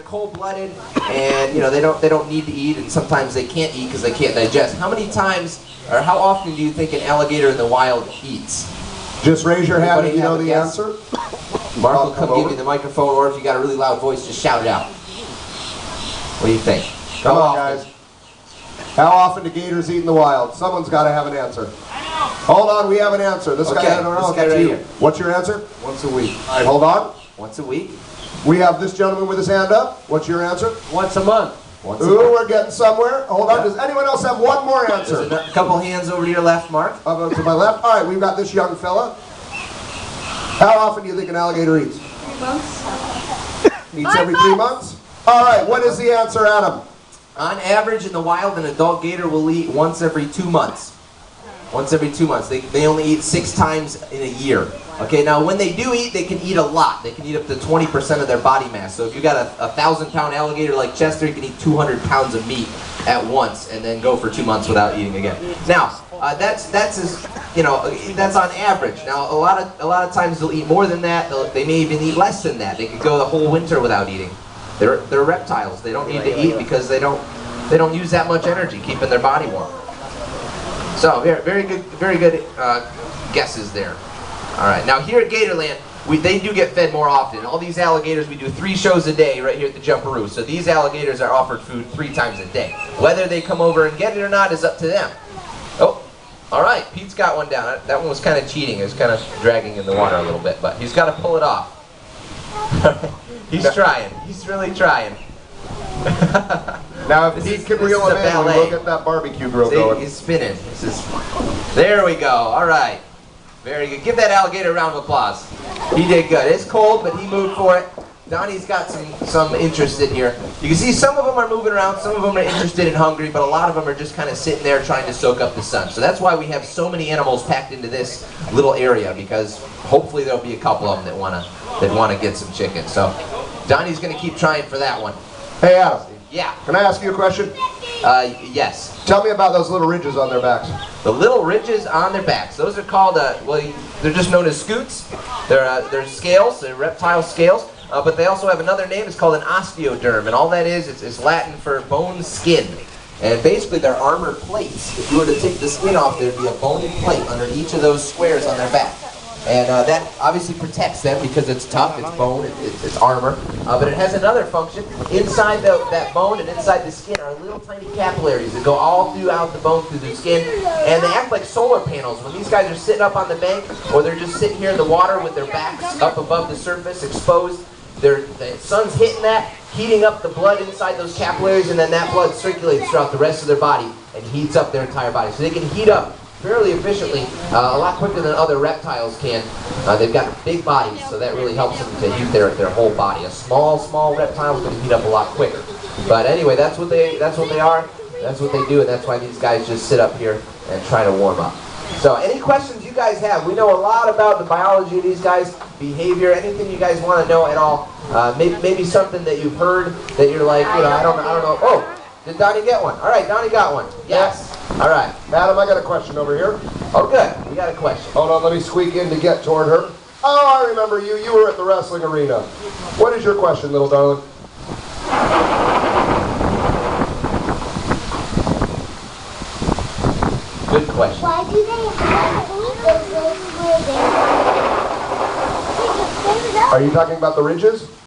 Cold-blooded, and they don't need to eat, and sometimes they can't eat because they can't digest. How many times or how often do you think an alligator in the wild eats? Just raise your hand if you know the answer. Mark will come give you the microphone, or if you got a really loud voice, just shout it out. What do you think? Come on, guys. How often do gators eat in the wild? Someone's got to have an answer. Hold on, we have an answer. This guy, I don't know. This guy right here. What's your answer? Once a week. All right, hold on. Once a week. We have this gentleman with his hand up. What's your answer? Once a month. Ooh, we're getting somewhere. Hold on. Does anyone else have one more answer? There's a couple hands over to your left, Mark. To my left. All right, we've got this young fella. How often do you think an alligator eats? 3 months. Eats every 3 months? All right, what is the answer, Adam? On average, in the wild, an adult gator will eat once every 2 months. Once every 2 months. They only eat 6 times in a year. Okay, now when they do eat, they can eat a lot. They can eat up to 20% of their body mass. So if you got a 1,000-pound alligator like Chester, you can eat 200 pounds of meat at once and then go for 2 months without eating again. Now, that's on average. Now, a lot of times they'll eat more than that. They may even eat less than that. They could go the whole winter without eating. They're reptiles. They don't need to eat because they don't use that much energy keeping their body warm. So very good guesses there. All right, now here at Gatorland, they do get fed more often. All these alligators, we do 3 shows a day right here at the Jumperoo. So these alligators are offered food 3 times a day. Whether they come over and get it or not is up to them. Oh, all right, Pete's got one down. That one was kind of cheating. It was kind of dragging in the water a little bit, but he's got to pull it off. He's trying. He's really trying. Now, if Pete can reel him in, we'll get that barbecue grill going. He's spinning. There we go. All right. Very good. Give that alligator a round of applause. He did good. It's cold, but he moved for it. Donnie's got some interest in here. You can see some of them are moving around, some of them are interested and hungry, but a lot of them are just kind of sitting there trying to soak up the sun. So that's why we have so many animals packed into this little area, because hopefully there'll be a couple of them that want to get some chicken. So Donnie's going to keep trying for that one. Hey, Adam. Yeah. Can I ask you a question? Yes. Tell me about those little ridges on their backs. The little ridges on their backs. Those are called, they're just known as scutes. They're scales. They're reptile scales. But they also have another name. It's called an osteoderm. And all that is Latin for bone skin. And basically they're armor plates. If you were to take the skin off, there'd be a bony plate under each of those squares on their back. And that obviously protects them because it's tough, it's bone, it's armor. But it has another function. Inside that bone and inside the skin are little tiny capillaries that go all throughout the bone through the skin. And they act like solar panels. When these guys are sitting up on the bank, or they're just sitting here in the water with their backs up above the surface, exposed, the sun's hitting that, heating up the blood inside those capillaries, and then that blood circulates throughout the rest of their body and heats up their entire body. So they can heat up fairly efficiently, a lot quicker than other reptiles can. They've got big bodies, so that really helps them to heat their whole body. A small reptile can heat up a lot quicker. But anyway, that's what they are. That's what they do, and that's why these guys just sit up here and try to warm up. So any questions you guys have? We know a lot about the biology of these guys, behavior, anything you guys want to know at all. Maybe something that you've heard that you're like, I don't know. Oh, did Donnie get one? All right, Donnie got one. Yes. All right. Adam, I got a question over here. Oh, good. We got a question. Hold on, let me squeak in to get toward her. Oh, I remember you. You were at the wrestling arena. What is your question, little darling? Good question. Why do they have where they Are you talking about the ridges?